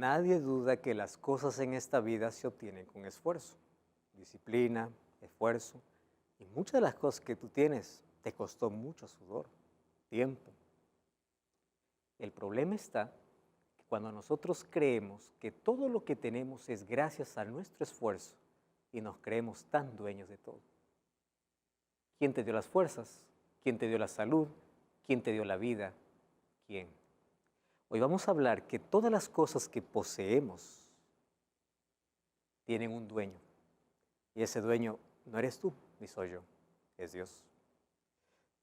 Nadie duda que las cosas en esta vida se obtienen con esfuerzo, disciplina, esfuerzo. Y muchas de las cosas que tú tienes te costó mucho sudor, tiempo. El problema está que cuando nosotros creemos que todo lo que tenemos es gracias a nuestro esfuerzo y nos creemos tan dueños de todo. ¿Quién te dio las fuerzas? ¿Quién te dio la salud? ¿Quién te dio la vida? ¿Quién? Hoy vamos a hablar que todas las cosas que poseemos tienen un dueño. Y ese dueño no eres tú, ni soy yo, es Dios.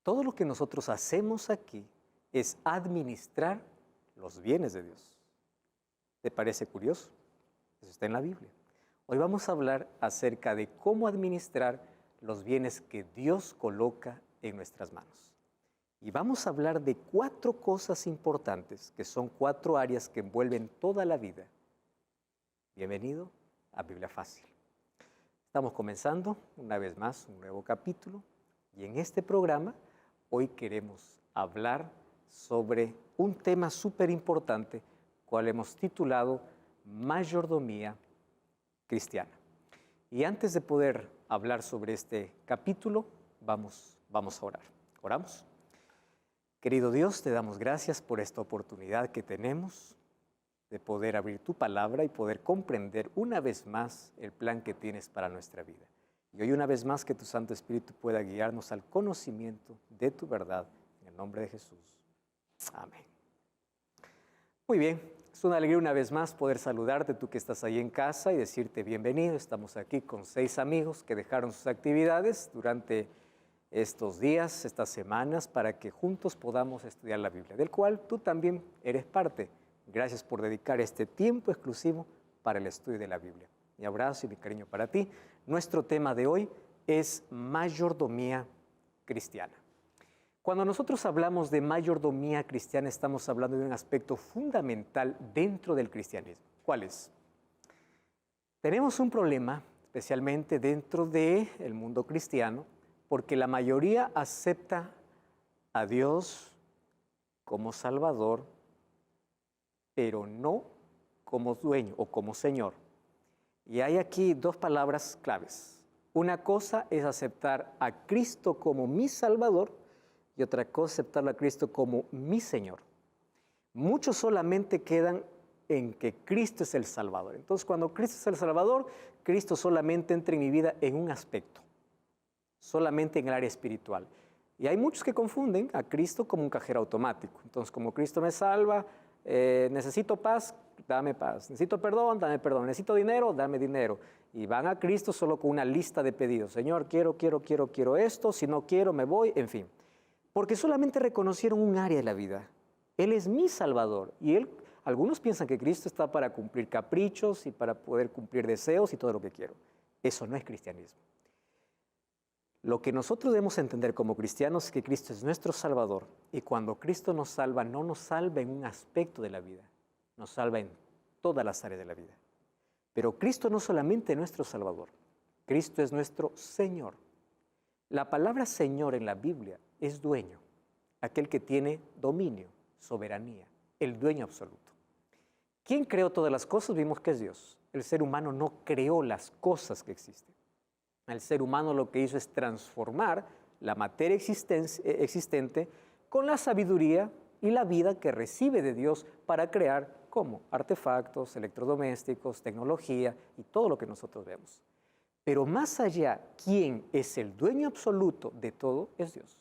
Todo lo que nosotros hacemos aquí es administrar los bienes de Dios. ¿Te parece curioso? Eso está en la Biblia. Hoy vamos a hablar acerca de cómo administrar los bienes que Dios coloca en nuestras manos. Y vamos a hablar de 4 cosas importantes, que son 4 áreas que envuelven toda la vida. Bienvenido a Biblia Fácil. Estamos comenzando una vez más un nuevo capítulo y en este programa hoy queremos hablar sobre un tema súper importante, cual hemos titulado Mayordomía Cristiana. Y antes de poder hablar sobre este capítulo, vamos a orar. ¿Oramos? Querido Dios, te damos gracias por esta oportunidad que tenemos de poder abrir tu palabra y poder comprender una vez más el plan que tienes para nuestra vida. Y hoy una vez más que tu Santo Espíritu pueda guiarnos al conocimiento de tu verdad. En el nombre de Jesús. Amén. Muy bien, es una alegría una vez más poder saludarte, tú que estás ahí en casa, y decirte bienvenido. Estamos aquí con 6 amigos que dejaron sus actividades durante estos días, estas semanas, para que juntos podamos estudiar la Biblia, del cual tú también eres parte. Gracias por dedicar este tiempo exclusivo para el estudio de la Biblia. Mi abrazo y mi cariño para ti. Nuestro tema de hoy es mayordomía cristiana. Cuando nosotros hablamos de mayordomía cristiana, estamos hablando de un aspecto fundamental dentro del cristianismo. ¿Cuál es? Tenemos un problema, especialmente dentro del mundo cristiano, porque la mayoría acepta a Dios como Salvador, pero no como dueño o como Señor. Y hay aquí 2 palabras claves. Una cosa es aceptar a Cristo como mi Salvador y otra cosa es aceptar a Cristo como mi Señor. Muchos solamente quedan en que Cristo es el Salvador. Entonces, cuando Cristo es el Salvador, Cristo solamente entra en mi vida en un aspecto, solamente en el área espiritual. Y hay muchos que confunden a Cristo como un cajero automático. Entonces, como Cristo me salva, necesito paz, dame paz. Necesito perdón, dame perdón. Necesito dinero, dame dinero. Y van a Cristo solo con una lista de pedidos. Señor, quiero esto. Si no quiero, me voy. En fin. Porque solamente reconocieron un área de la vida. Él es mi Salvador. Y algunos piensan que Cristo está para cumplir caprichos y para poder cumplir deseos y todo lo que quiero. Eso no es cristianismo. Lo que nosotros debemos entender como cristianos es que Cristo es nuestro Salvador. Y cuando Cristo nos salva, no nos salva en un aspecto de la vida. Nos salva en todas las áreas de la vida. Pero Cristo no solamente es nuestro Salvador. Cristo es nuestro Señor. La palabra Señor en la Biblia es dueño, aquel que tiene dominio, soberanía, el dueño absoluto. ¿Quién creó todas las cosas? Vimos que es Dios. El ser humano no creó las cosas que existen. El ser humano lo que hizo es transformar la materia existente con la sabiduría y la vida que recibe de Dios para crear como artefactos, electrodomésticos, tecnología y todo lo que nosotros vemos. Pero más allá, ¿quién es el dueño absoluto de todo? Es Dios.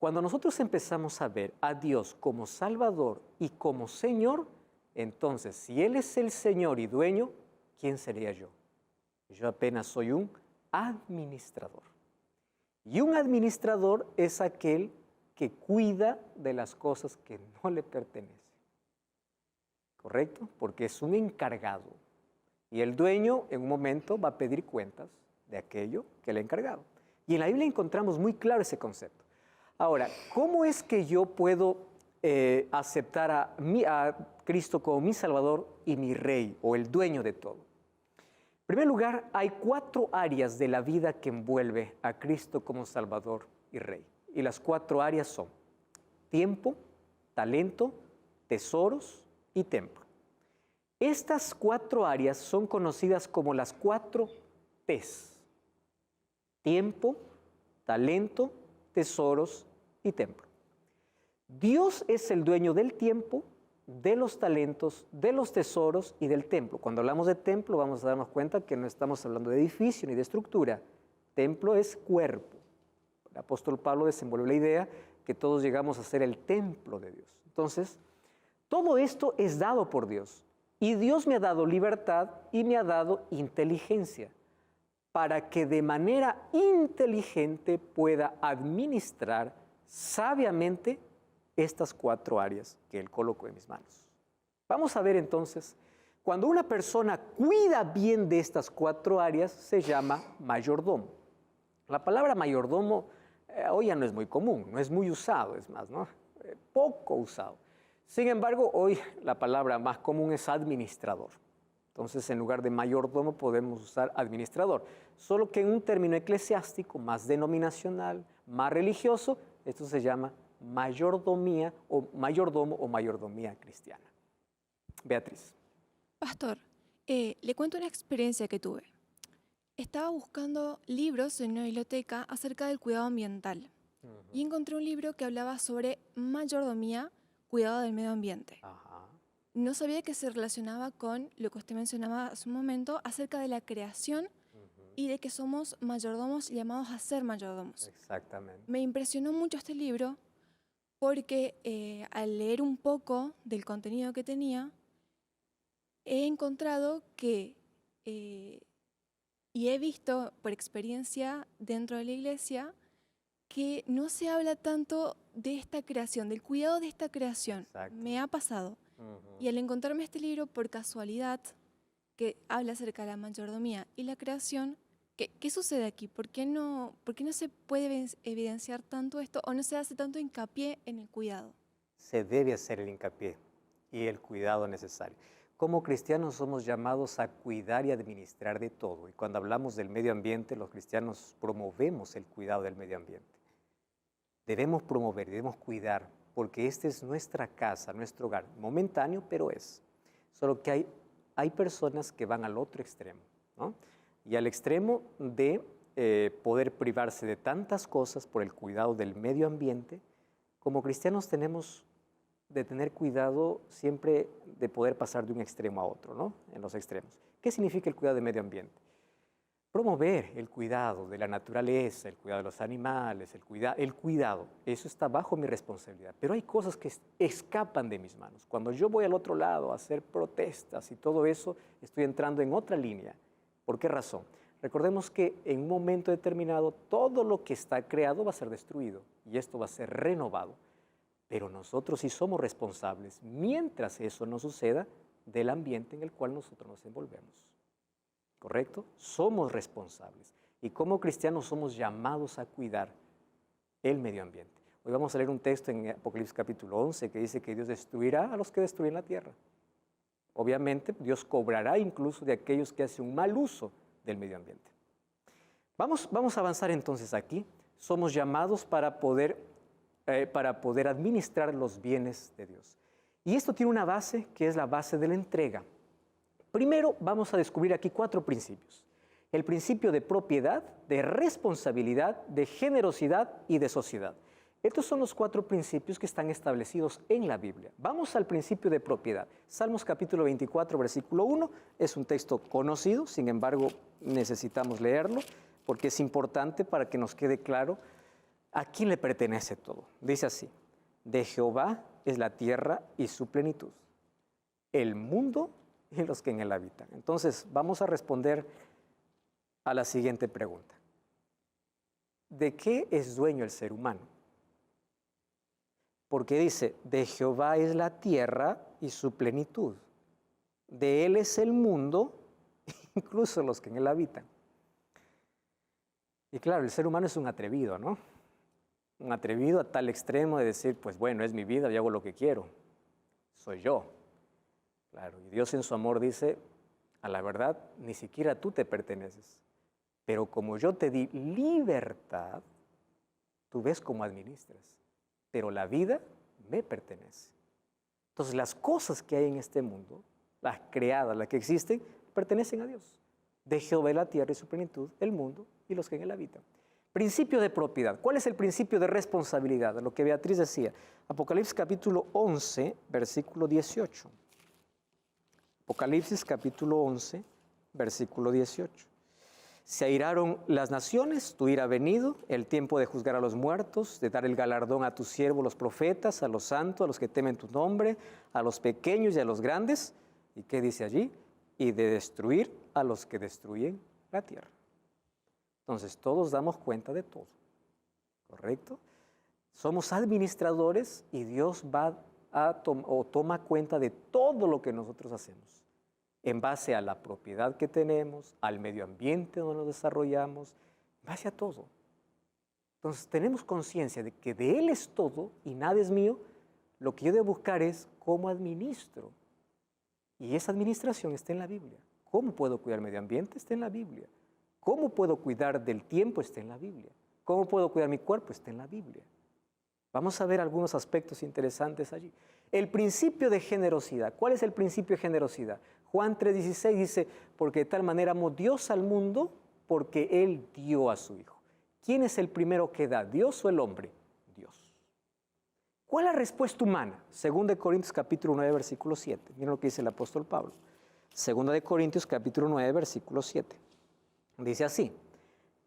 Cuando nosotros empezamos a ver a Dios como Salvador y como Señor, entonces, si Él es el Señor y dueño, ¿quién sería yo? Yo apenas soy un administrador. Y un administrador es aquel que cuida de las cosas que no le pertenecen. ¿Correcto? Porque es un encargado. Y el dueño en un momento va a pedir cuentas de aquello que le ha encargado. Y en la Biblia encontramos muy claro ese concepto. Ahora, ¿cómo es que yo puedo aceptar a Cristo como mi Salvador y mi Rey o el dueño de todo? En primer lugar, hay 4 áreas de la vida que envuelve a Cristo como Salvador y Rey. Y las 4 áreas son tiempo, talento, tesoros y templo. Estas 4 áreas son conocidas como las 4 T's: tiempo, talento, tesoros y templo. Dios es el dueño del tiempo, de los talentos, de los tesoros y del templo. Cuando hablamos de templo vamos a darnos cuenta que no estamos hablando de edificio ni de estructura. Templo es cuerpo. El apóstol Pablo desenvolvió la idea que todos llegamos a ser el templo de Dios. Entonces, todo esto es dado por Dios. Y Dios me ha dado libertad y me ha dado inteligencia para que de manera inteligente pueda administrar sabiamente estas 4 áreas que Él colocó en mis manos. Vamos a ver entonces, cuando una persona cuida bien de estas 4 áreas, se llama mayordomo. La palabra mayordomo hoy ya no es muy común, no es muy usado, es más, ¿no? Poco usado. Sin embargo, hoy la palabra más común es administrador. Entonces, en lugar de mayordomo podemos usar administrador. Solo que en un término eclesiástico más denominacional, más religioso, esto se llama mayordomía o mayordomo o mayordomía cristiana. Beatriz. Pastor, le cuento una experiencia que tuve. Estaba buscando libros en una biblioteca acerca del cuidado ambiental y encontré un libro que hablaba sobre mayordomía, cuidado del medio ambiente. Ajá. No sabía que se relacionaba con lo que usted mencionaba hace un momento acerca de la creación y de que somos mayordomos llamados a ser mayordomos. Exactamente. Me impresionó mucho este libro porque al leer un poco del contenido que tenía, he encontrado que, y he visto por experiencia dentro de la iglesia, que no se habla tanto de esta creación, del cuidado de esta creación. Exacto. Me ha pasado. Y al encontrarme este libro por casualidad, que habla acerca de la mayordomía y la creación, ¿qué sucede aquí? ¿Por qué no se puede evidenciar tanto esto o no se hace tanto hincapié en el cuidado? Se debe hacer el hincapié y el cuidado necesario. Como cristianos somos llamados a cuidar y administrar de todo. Y cuando hablamos del medio ambiente, los cristianos promovemos el cuidado del medio ambiente. Debemos promover, debemos cuidar, porque esta es nuestra casa, nuestro hogar, momentáneo, pero es. Solo que hay personas que van al otro extremo, ¿no? Y al extremo de poder privarse de tantas cosas por el cuidado del medio ambiente. Como cristianos tenemos de tener cuidado siempre de poder pasar de un extremo a otro, ¿no? En los extremos. ¿Qué significa el cuidado del medio ambiente? Promover el cuidado de la naturaleza, el cuidado de los animales, el cuidado, eso está bajo mi responsabilidad. Pero hay cosas que escapan de mis manos. Cuando yo voy al otro lado a hacer protestas y todo eso, estoy entrando en otra línea. ¿Por qué razón? Recordemos que en un momento determinado todo lo que está creado va a ser destruido y esto va a ser renovado. Pero nosotros sí somos responsables, mientras eso no suceda, del ambiente en el cual nosotros nos envolvemos. ¿Correcto? Somos responsables. Y como cristianos somos llamados a cuidar el medio ambiente. Hoy vamos a leer un texto en Apocalipsis capítulo 11 que dice que Dios destruirá a los que destruyen la tierra. Obviamente, Dios cobrará incluso de aquellos que hacen un mal uso del medio ambiente. Vamos a avanzar entonces aquí. Somos llamados para poder administrar los bienes de Dios. Y esto tiene una base que es la base de la entrega. Primero vamos a descubrir aquí 4 principios. El principio de propiedad, de responsabilidad, de generosidad y de sociedad. Estos son los 4 principios que están establecidos en la Biblia. Vamos al principio de propiedad. Salmos capítulo 24, versículo 1. Es un texto conocido, sin embargo, necesitamos leerlo porque es importante para que nos quede claro a quién le pertenece todo. Dice así: de Jehová es la tierra y su plenitud, el mundo y los que en él habitan. Entonces, vamos a responder a la siguiente pregunta. ¿De qué es dueño el ser humano? Porque dice, de Jehová es la tierra y su plenitud. De él es el mundo, incluso los que en él habitan. Y claro, el ser humano es un atrevido, ¿no? Un atrevido a tal extremo de decir, pues bueno, es mi vida, yo hago lo que quiero. Soy yo. Claro, y Dios en su amor dice, a la verdad, ni siquiera tú te perteneces. Pero como yo te di libertad, tú ves cómo administras. Pero la vida me pertenece. Entonces, las cosas que hay en este mundo las creadas, las que existen, pertenecen a Dios. De Jehová la tierra y su plenitud, el mundo y los que en él habitan. Principio de propiedad. ¿Cuál es el principio de responsabilidad? Lo que Beatriz decía. Apocalipsis capítulo 11, versículo 18. Apocalipsis capítulo 11, versículo 18. Se airaron las naciones, tu ira ha venido, el tiempo de juzgar a los muertos, de dar el galardón a tus siervos los profetas, a los santos, a los que temen tu nombre, a los pequeños y a los grandes. ¿Y qué dice allí? Y de destruir a los que destruyen la tierra. Entonces, todos damos cuenta de todo, ¿correcto? Somos administradores y Dios va toma cuenta de todo lo que nosotros hacemos, en base a la propiedad que tenemos, al medio ambiente donde nos desarrollamos, en base a todo. Entonces, tenemos conciencia de que de Él es todo y nada es mío. Lo que yo debo buscar es cómo administro. Y esa administración está en la Biblia. ¿Cómo puedo cuidar el medio ambiente? Está en la Biblia. ¿Cómo puedo cuidar del tiempo? Está en la Biblia. ¿Cómo puedo cuidar mi cuerpo? Está en la Biblia. Vamos a ver algunos aspectos interesantes allí. El principio de generosidad. ¿Cuál es el principio de generosidad? Juan 3:16 dice, porque de tal manera amó Dios al mundo, porque Él dio a su Hijo. ¿Quién es el primero que da? ¿Dios o el hombre? Dios. ¿Cuál es la respuesta humana? 2 Corintios capítulo 9, versículo 7. Miren lo que dice el apóstol Pablo. 2 Corintios capítulo 9, versículo 7. Dice así,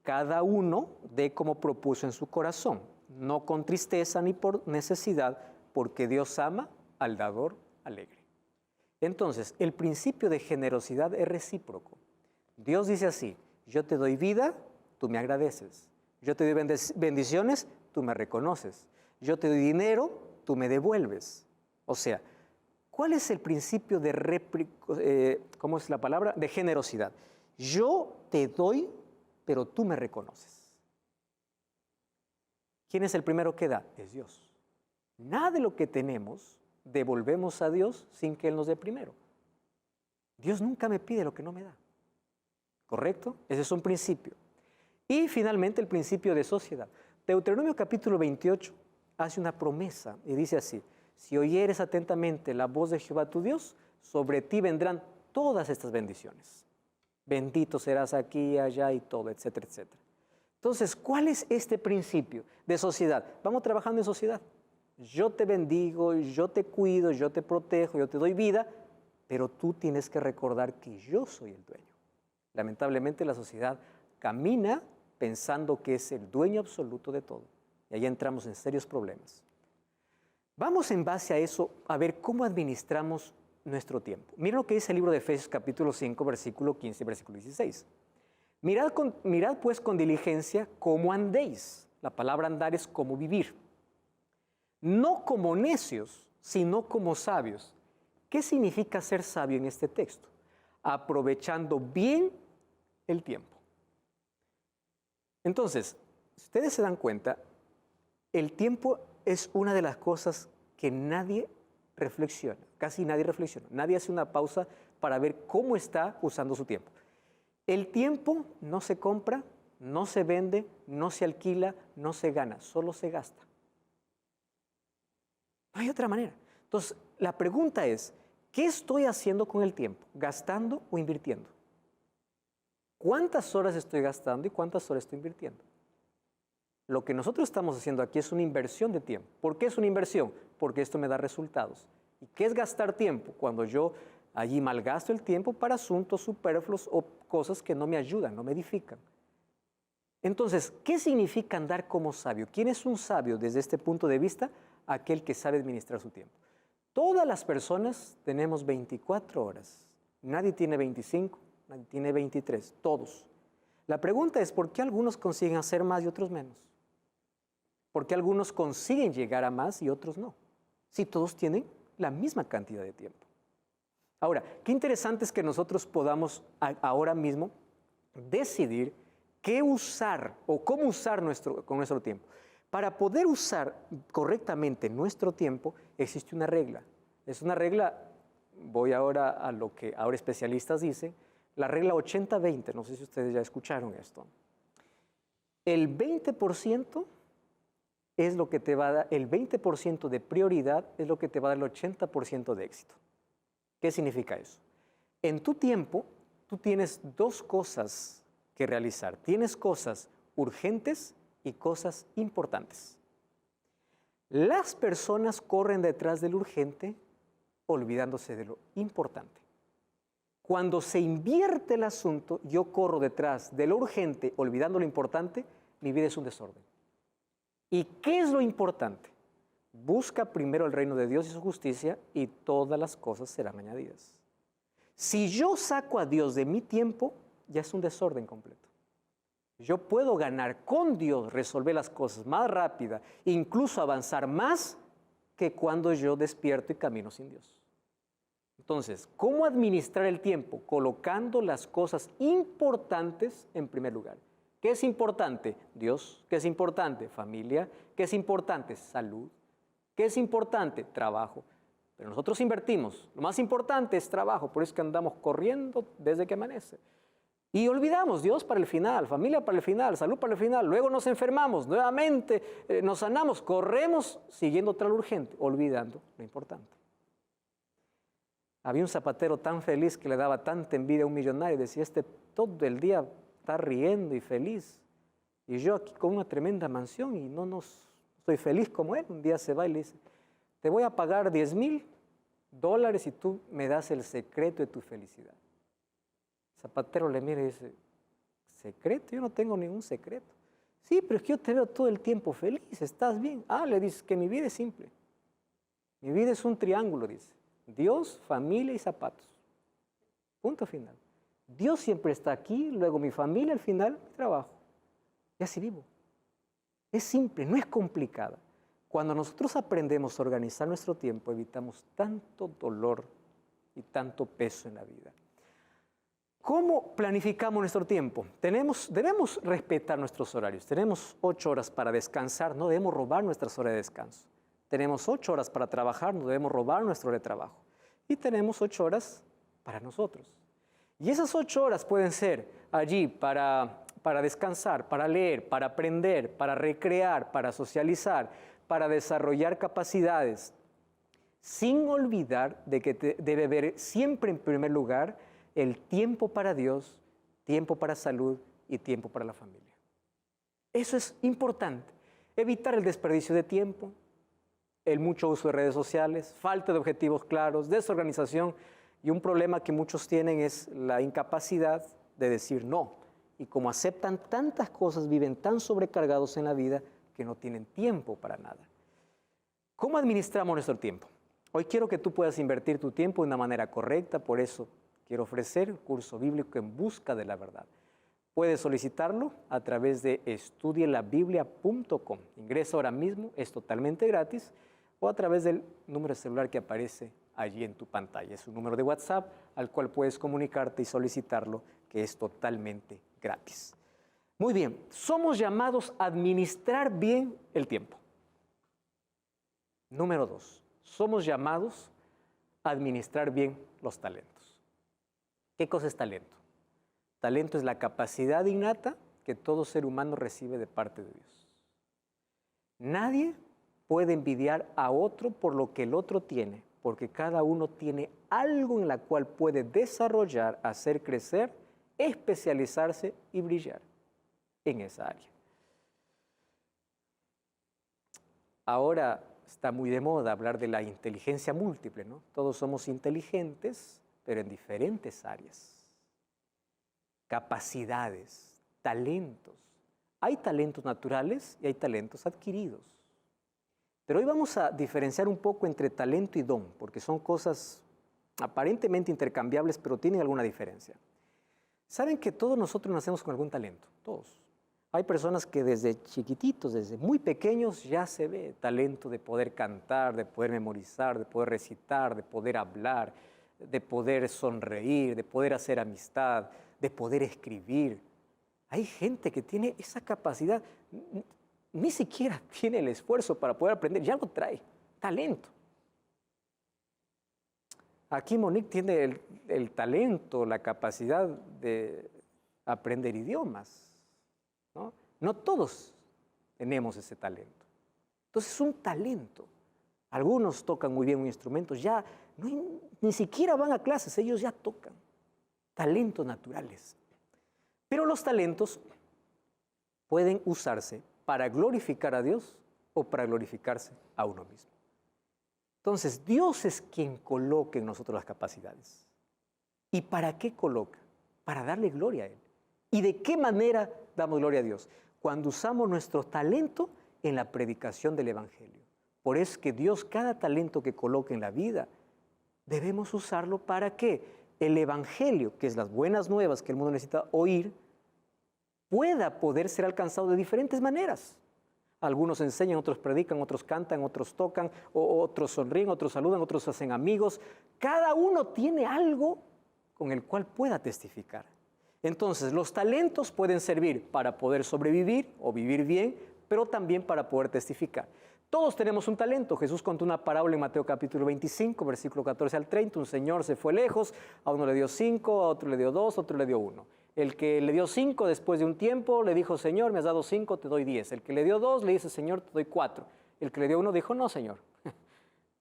cada uno dé como propuso en su corazón, no con tristeza ni por necesidad, porque Dios ama al dador alegre. Entonces, el principio de generosidad es recíproco. Dios dice así, yo te doy vida, tú me agradeces. Yo te doy bendiciones, tú me reconoces. Yo te doy dinero, tú me devuelves. O sea, ¿cuál es el principio de ¿cómo es la palabra? De generosidad. Yo te doy, pero tú me reconoces. ¿Quién es el primero que da? Es Dios. Nada de lo que tenemos devolvemos a Dios sin que Él nos dé primero. Dios nunca me pide lo que no me da. ¿Correcto? Ese es un principio. Y finalmente el principio de sociedad. Deuteronomio capítulo 28 hace una promesa y dice así, si oyeres atentamente la voz de Jehová tu Dios, sobre ti vendrán todas estas bendiciones. Bendito serás aquí, allá y todo, etcétera, etcétera. Entonces, ¿cuál es este principio de sociedad? Vamos trabajando en sociedad. Yo te bendigo, yo te cuido, yo te protejo, yo te doy vida, pero tú tienes que recordar que yo soy el dueño. Lamentablemente la sociedad camina pensando que es el dueño absoluto de todo. Y ahí entramos en serios problemas. Vamos en base a eso a ver cómo administramos nuestro tiempo. Miren lo que dice el libro de Efesios capítulo 5, versículo 15 y versículo 16. Mirad pues con diligencia cómo andéis. La palabra andar es como vivir. No como necios, sino como sabios. ¿Qué significa ser sabio en este texto? Aprovechando bien el tiempo. Entonces, si ustedes se dan cuenta, el tiempo es una de las cosas que nadie reflexiona, casi nadie reflexiona. Nadie hace una pausa para ver cómo está usando su tiempo. El tiempo no se compra, no se vende, no se alquila, no se gana, solo se gasta. No hay otra manera. Entonces, la pregunta es, ¿qué estoy haciendo con el tiempo? ¿Gastando o invirtiendo? ¿Cuántas horas estoy gastando y cuántas horas estoy invirtiendo? Lo que nosotros estamos haciendo aquí es una inversión de tiempo. ¿Por qué es una inversión? Porque esto me da resultados. ¿Y qué es gastar tiempo? Cuando yo allí malgasto el tiempo para asuntos superfluos o cosas que no me ayudan, no me edifican. Entonces, ¿qué significa andar como sabio? ¿Quién es un sabio desde este punto de vista? Aquel que sabe administrar su tiempo. Todas las personas tenemos 24 horas. Nadie tiene 25, nadie tiene 23, todos. La pregunta es, ¿por qué algunos consiguen hacer más y otros menos? ¿Por qué algunos consiguen llegar a más y otros no? Si todos tienen la misma cantidad de tiempo. Ahora, qué interesante es que nosotros podamos ahora mismo decidir qué usar o cómo usar con nuestro tiempo. Para poder usar correctamente nuestro tiempo, existe una regla. Es una regla, voy ahora a lo que ahora especialistas dicen, la regla 80-20, no sé si ustedes ya escucharon esto. El 20% es lo que te va a dar, el 20% de prioridad es lo que te va a dar el 80% de éxito. ¿Qué significa eso? En tu tiempo, tú tienes dos cosas que realizar. Tienes cosas urgentes y cosas importantes. Las personas corren detrás del urgente, olvidándose de lo importante. Cuando se invierte el asunto, yo corro detrás de lo urgente, olvidando lo importante, mi vida es un desorden. ¿Y qué es lo importante? Busca primero el reino de Dios y su justicia y todas las cosas serán añadidas. Si yo saco a Dios de mi tiempo, ya es un desorden completo. Yo puedo ganar con Dios, resolver las cosas más rápida, incluso avanzar más que cuando yo despierto y camino sin Dios. Entonces, ¿cómo administrar el tiempo? Colocando las cosas importantes en primer lugar. ¿Qué es importante? Dios. ¿Qué es importante? Familia. ¿Qué es importante? Salud. ¿Qué es importante? Trabajo. Pero nosotros invertimos. Lo más importante es trabajo, por eso es que andamos corriendo desde que amanece. Y olvidamos Dios para el final, familia para el final, salud para el final. Luego nos enfermamos, nuevamente nos sanamos, corremos siguiendo tras lo urgente, olvidando lo importante. Había un zapatero tan feliz que le daba tanta envidia a un millonario. Decía, todo el día está riendo y feliz. Y yo aquí con una tremenda mansión y no estoy feliz como él. Un día se va y le dice, te voy a pagar $10,000 y tú me das el secreto de tu felicidad. El zapatero le mira y dice, ¿secreto? Yo no tengo ningún secreto. Sí, pero es que yo te veo todo el tiempo feliz, ¿estás bien? Le dice que mi vida es simple. Mi vida es un triángulo, dice. Dios, familia y zapatos. Punto final. Dios siempre está aquí, luego mi familia, al final mi trabajo. Y así vivo. Es simple, no es complicada. Cuando nosotros aprendemos a organizar nuestro tiempo, evitamos tanto dolor y tanto peso en la vida. ¿Cómo planificamos nuestro tiempo? Debemos respetar nuestros horarios. Tenemos 8 horas para descansar, no debemos robar nuestras horas de descanso. Tenemos 8 horas para trabajar, no debemos robar nuestra hora de trabajo. Y tenemos 8 horas para nosotros. Y esas 8 horas pueden ser allí para descansar, para leer, para aprender, para recrear, para socializar, para desarrollar capacidades, sin olvidar de que debe haber siempre en primer lugar el tiempo para Dios, tiempo para salud y tiempo para la familia. Eso es importante. Evitar el desperdicio de tiempo, el mucho uso de redes sociales, falta de objetivos claros, desorganización y un problema que muchos tienen es la incapacidad de decir no. Y como aceptan tantas cosas, viven tan sobrecargados en la vida que no tienen tiempo para nada. ¿Cómo administramos nuestro tiempo? Hoy quiero que tú puedas invertir tu tiempo de una manera correcta, por eso quiero ofrecer el curso bíblico En Busca de la Verdad. Puedes solicitarlo a través de estudielabiblia.com. Ingresa ahora mismo, es totalmente gratis, o a través del número de celular que aparece allí en tu pantalla. Es un número de WhatsApp al cual puedes comunicarte y solicitarlo, que es totalmente gratis. Muy bien, somos llamados a administrar bien el tiempo. Número 2, somos llamados a administrar bien los talentos. ¿Qué cosa es talento? Talento es la capacidad innata que todo ser humano recibe de parte de Dios. Nadie puede envidiar a otro por lo que el otro tiene, porque cada uno tiene algo en la cual puede desarrollar, hacer crecer, especializarse y brillar en esa área. Ahora está muy de moda hablar de la inteligencia múltiple, ¿no? Todos somos inteligentes, pero en diferentes áreas. Capacidades, talentos. Hay talentos naturales y hay talentos adquiridos. Pero hoy vamos a diferenciar un poco entre talento y don, porque son cosas aparentemente intercambiables, pero tienen alguna diferencia. Saben que todos nosotros nacemos con algún talento, todos. Hay personas que desde chiquititos, desde muy pequeños, ya se ve talento de poder cantar, de poder memorizar, de poder recitar, de poder hablar, de poder sonreír, de poder hacer amistad, de poder escribir. Hay gente que tiene esa capacidad, ni siquiera tiene el esfuerzo para poder aprender, ya lo trae, talento. Aquí Monique tiene el talento, la capacidad de aprender idiomas. No todos tenemos ese talento. Entonces es un talento. Algunos tocan muy bien un instrumento, ya ni siquiera van a clases, ellos ya tocan. talentos naturales. Pero los talentos pueden usarse para glorificar a Dios o para glorificarse a uno mismo. Entonces, Dios es quien coloca en nosotros las capacidades. ¿Y para qué coloca? Para darle gloria a Él. ¿Y de qué manera damos gloria a Dios? Cuando usamos nuestro talento en la predicación del Evangelio. Por eso es que Dios, cada talento que coloca en la vida, debemos usarlo para que el Evangelio, que es las buenas nuevas que el mundo necesita oír, pueda poder ser alcanzado de diferentes maneras. Algunos enseñan, otros predican, otros cantan, otros tocan, otros sonríen, otros saludan, otros hacen amigos. Cada uno tiene algo con el cual pueda testificar. Entonces, los talentos pueden servir para poder sobrevivir o vivir bien, pero también para poder testificar. Todos tenemos un talento. Jesús contó una parábola en Mateo capítulo 25, versículo 14 al 30. Un señor se fue lejos, a uno le dio 5, a otro le dio 2, a otro le dio 1. El que le dio 5 después de un tiempo le dijo, Señor, me has dado 5, te doy 10. El que le dio 2 le dice, Señor, te doy 4. El que le dio 1 dijo, no, Señor.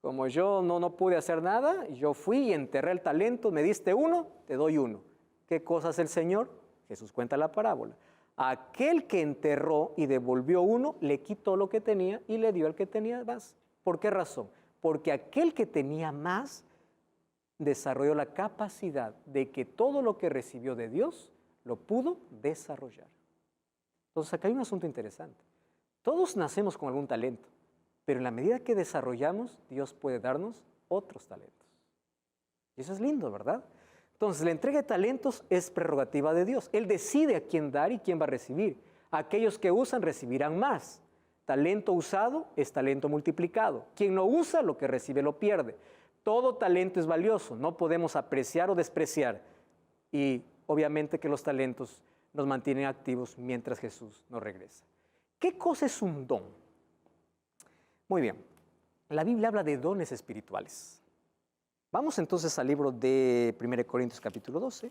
Como yo no pude hacer nada, yo fui y enterré el talento, me diste 1, te doy 1. ¿Qué cosa hace el Señor? Jesús cuenta la parábola. Aquel que enterró y devolvió 1, le quitó lo que tenía y le dio al que tenía más. ¿Por qué razón? Porque aquel que tenía más desarrolló la capacidad de que todo lo que recibió de Dios lo pudo desarrollar. Entonces acá hay un asunto interesante. Todos nacemos con algún talento, pero en la medida que desarrollamos, Dios puede darnos otros talentos. Y eso es lindo, ¿verdad? Entonces, la entrega de talentos es prerrogativa de Dios. Él decide a quién dar y quién va a recibir. Aquellos que usan recibirán más. Talento usado es talento multiplicado. Quien no usa, lo que recibe lo pierde. Todo talento es valioso. No podemos apreciar o despreciar. Y obviamente que los talentos nos mantienen activos mientras Jesús nos regresa. ¿Qué cosa es un don? Muy bien. La Biblia habla de dones espirituales. Vamos entonces al libro de 1 Corintios capítulo 12.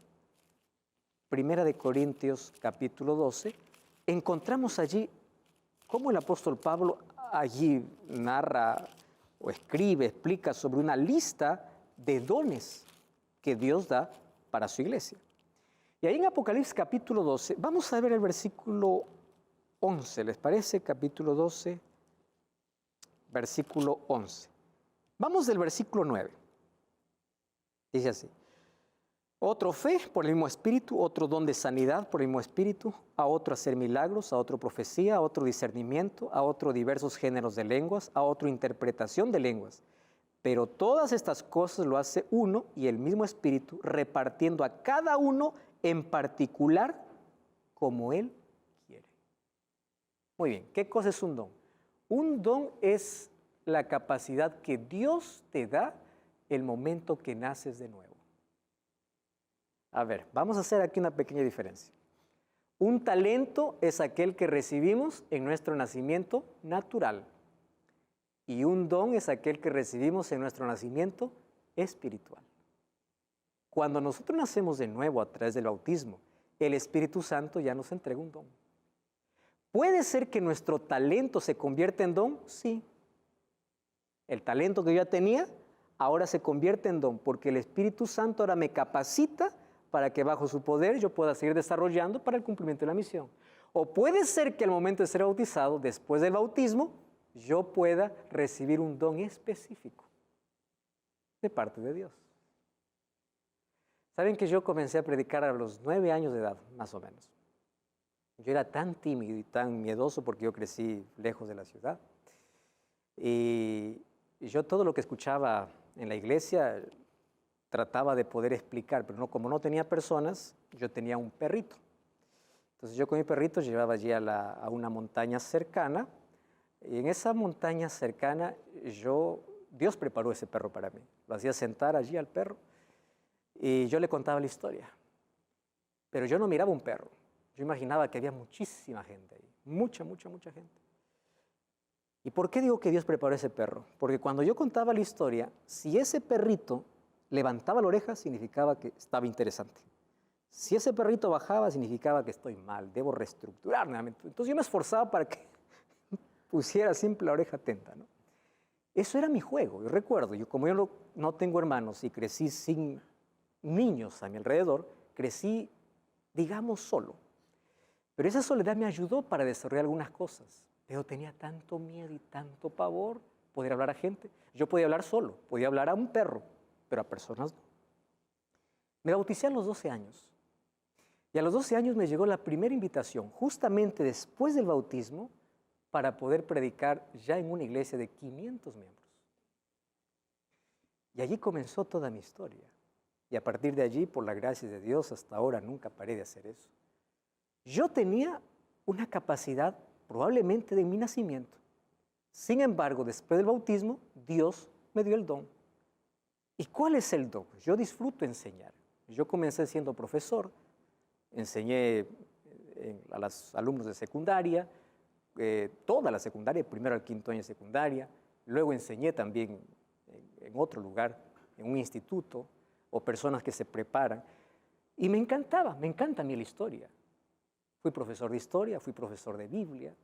1 Corintios capítulo 12. Encontramos allí cómo el apóstol Pablo allí narra o escribe, explica sobre una lista de dones que Dios da para su iglesia. Y ahí en Apocalipsis capítulo 12, vamos a ver el versículo 11, ¿les parece? Capítulo 12, versículo 11. Vamos del versículo 9. Dice así, otro fe por el mismo espíritu, otro don de sanidad por el mismo espíritu, a otro hacer milagros, a otro profecía, a otro discernimiento, a otro diversos géneros de lenguas, a otro interpretación de lenguas. Pero todas estas cosas lo hace uno y el mismo espíritu, repartiendo a cada uno en particular como Él quiere. Muy bien, ¿qué cosa es un don? Un don es la capacidad que Dios te da el momento que naces de nuevo. A ver, vamos a hacer aquí una pequeña diferencia. Un talento es aquel que recibimos en nuestro nacimiento natural. Y un don es aquel que recibimos en nuestro nacimiento espiritual. Cuando nosotros nacemos de nuevo a través del bautismo, el Espíritu Santo ya nos entrega un don. ¿Puede ser que nuestro talento se convierta en don? Sí. El talento que yo ya tenía ahora se convierte en don, porque el Espíritu Santo ahora me capacita para que bajo su poder yo pueda seguir desarrollando para el cumplimiento de la misión. O puede ser que al momento de ser bautizado, después del bautismo, yo pueda recibir un don específico de parte de Dios. Saben que yo comencé a predicar a los 9 años de edad, más o menos. Yo era tan tímido y tan miedoso porque yo crecí lejos de la ciudad. Y yo todo lo que escuchaba en la iglesia trataba de poder explicar, pero como no tenía personas, yo tenía un perrito. Entonces yo con mi perrito llevaba allí a una montaña cercana, y en esa montaña cercana Dios preparó ese perro para mí. Lo hacía sentar allí al perro y yo le contaba la historia. Pero yo no miraba un perro, yo imaginaba que había muchísima gente ahí, mucha gente. ¿Y por qué digo que Dios preparó ese perro? Porque cuando yo contaba la historia, si ese perrito levantaba la oreja, significaba que estaba interesante. Si ese perrito bajaba, significaba que estoy mal, debo reestructurar nuevamente. Entonces yo me esforzaba para que pusiera siempre la oreja atenta, ¿no? Eso era mi juego. Yo recuerdo, como yo no tengo hermanos y crecí sin niños a mi alrededor, crecí, digamos, solo. Pero esa soledad me ayudó para desarrollar algunas cosas. Pero tenía tanto miedo y tanto pavor poder hablar a gente. Yo podía hablar solo, podía hablar a un perro, pero a personas no. Me bauticé a los 12 años. Y a los 12 años me llegó la primera invitación, justamente después del bautismo, para poder predicar ya en una iglesia de 500 miembros. Y allí comenzó toda mi historia. Y a partir de allí, por la gracia de Dios, hasta ahora nunca paré de hacer eso. Yo tenía una capacidad probablemente de mi nacimiento. Sin embargo, después del bautismo, Dios me dio el don. ¿Y cuál es el don? Yo disfruto enseñar. Yo comencé siendo profesor, enseñé a los alumnos de secundaria, toda la secundaria, primero al quinto año de secundaria, luego enseñé también en otro lugar, en un instituto, o personas que se preparan, y me encanta a mí la historia. Fui profesor de historia, fui profesor de Biblia,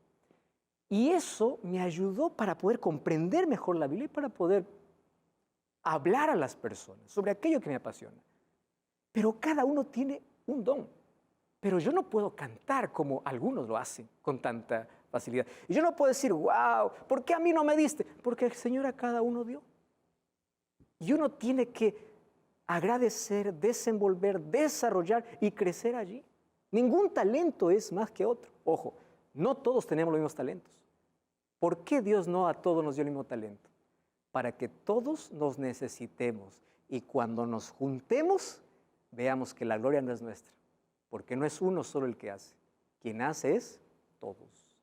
y eso me ayudó para poder comprender mejor la Biblia y para poder hablar a las personas sobre aquello que me apasiona. Pero cada uno tiene un don. Pero yo no puedo cantar como algunos lo hacen con tanta facilidad. Y yo no puedo decir, wow, ¿por qué a mí no me diste? Porque el Señor a cada uno dio. Y uno tiene que agradecer, desenvolver, desarrollar y crecer allí. Ningún talento es más que otro. Ojo, no todos tenemos los mismos talentos. ¿Por qué Dios no a todos nos dio el mismo talento? Para que todos nos necesitemos y cuando nos juntemos, veamos que la gloria no es nuestra. Porque no es uno solo el que hace. Quien hace es todos.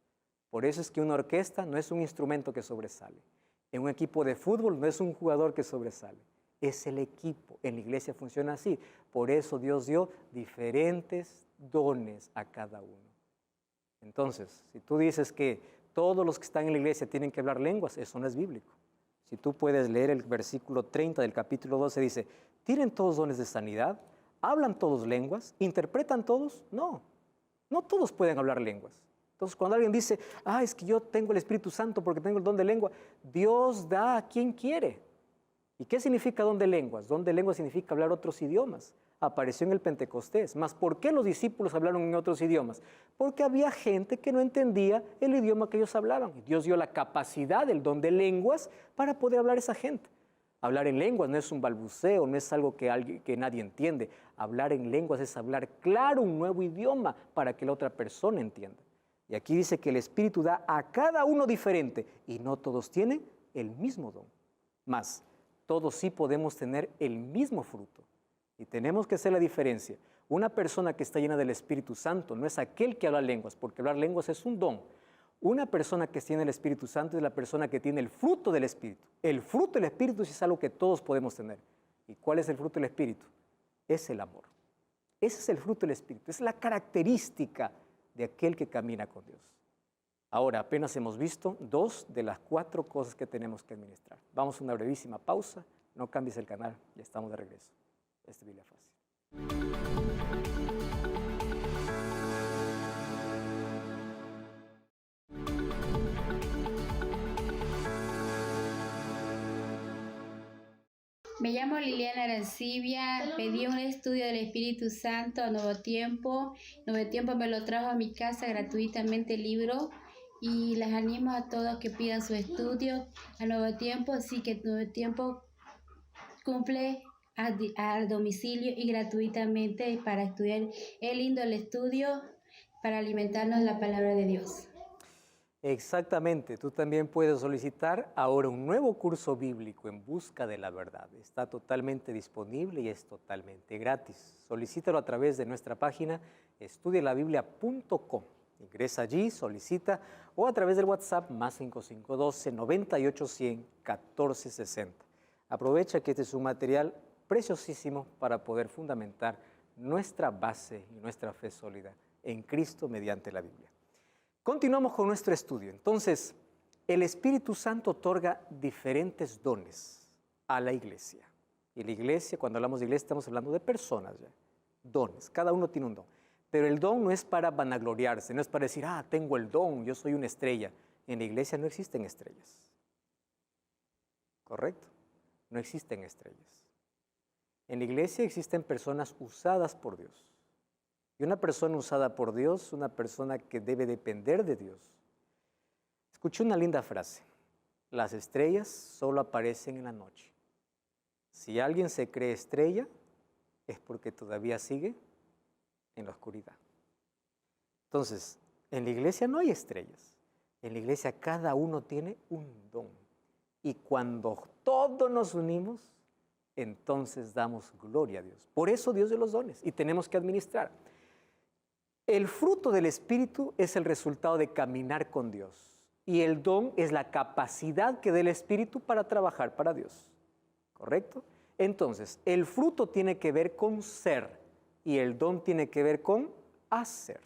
Por eso es que una orquesta no es un instrumento que sobresale. En un equipo de fútbol no es un jugador que sobresale. Es el equipo. En la iglesia funciona así. Por eso Dios dio diferentes dones a cada uno. Entonces, si tú dices que todos los que están en la iglesia tienen que hablar lenguas, eso no es bíblico. Si tú puedes leer el versículo 30 del capítulo 12, dice, ¿tienen todos dones de sanidad? ¿Hablan todos lenguas? ¿Interpretan todos? No, no todos pueden hablar lenguas. Entonces, cuando alguien dice, es que yo tengo el Espíritu Santo porque tengo el don de lengua, Dios da a quien quiere. ¿Y qué significa don de lenguas? Don de lenguas significa hablar otros idiomas. Apareció en el Pentecostés. ¿Mas por qué los discípulos hablaron en otros idiomas? Porque había gente que no entendía el idioma que ellos hablaban. Y Dios dio la capacidad, el don de lenguas, para poder hablar a esa gente. Hablar en lenguas no es un balbuceo, no es algo que nadie entiende. Hablar en lenguas es hablar claro un nuevo idioma para que la otra persona entienda. Y aquí dice que el Espíritu da a cada uno diferente y no todos tienen el mismo don. Mas, todos sí podemos tener el mismo fruto. Y tenemos que hacer la diferencia. Una persona que está llena del Espíritu Santo no es aquel que habla lenguas, porque hablar lenguas es un don. Una persona que tiene el Espíritu Santo es la persona que tiene el fruto del Espíritu. El fruto del Espíritu sí es algo que todos podemos tener. ¿Y cuál es el fruto del Espíritu? Es el amor. Ese es el fruto del Espíritu. Es la característica de aquel que camina con Dios. Ahora, apenas hemos visto 2 de las 4 cosas que tenemos que administrar. Vamos a una brevísima pausa. No cambies el canal. Ya estamos de regreso. Esta es Biblia Fácil. Me llamo Liliana Arancibia, pedí un estudio del Espíritu Santo a Nuevo Tiempo. Nuevo Tiempo me lo trajo a mi casa gratuitamente el libro y les animo a todos que pidan su estudio a Nuevo Tiempo, así que Nuevo Tiempo cumple al domicilio y gratuitamente para estudiar. Es lindo el estudio para alimentarnos la palabra de Dios. Exactamente, tú también puedes solicitar ahora un nuevo curso bíblico en busca de la verdad. Está totalmente disponible y es totalmente gratis. Solicítalo a través de nuestra página estudialabiblia.com. Ingresa allí, solicita o a través del WhatsApp más 5512 9810 1460. Aprovecha que este es un material preciosísimo para poder fundamentar nuestra base y nuestra fe sólida en Cristo mediante la Biblia. Continuamos con nuestro estudio. Entonces, el Espíritu Santo otorga diferentes dones a la iglesia. Y la iglesia, cuando hablamos de iglesia, estamos hablando de personas ya. Dones, cada uno tiene un don. Pero el don no es para vanagloriarse, no es para decir, tengo el don, yo soy una estrella. En la iglesia no existen estrellas. ¿Correcto? No existen estrellas. En la iglesia existen personas usadas por Dios. Y una persona usada por Dios, una persona que debe depender de Dios. Escuché una linda frase. Las estrellas solo aparecen en la noche. Si alguien se cree estrella, es porque todavía sigue en la oscuridad. Entonces, en la iglesia no hay estrellas. En la iglesia cada uno tiene un don. Y cuando todos nos unimos, entonces damos gloria a Dios. Por eso Dios de los dones y tenemos que administrar. El fruto del Espíritu es el resultado de caminar con Dios. Y el don es la capacidad que da el Espíritu para trabajar para Dios. ¿Correcto? Entonces, el fruto tiene que ver con ser y el don tiene que ver con hacer.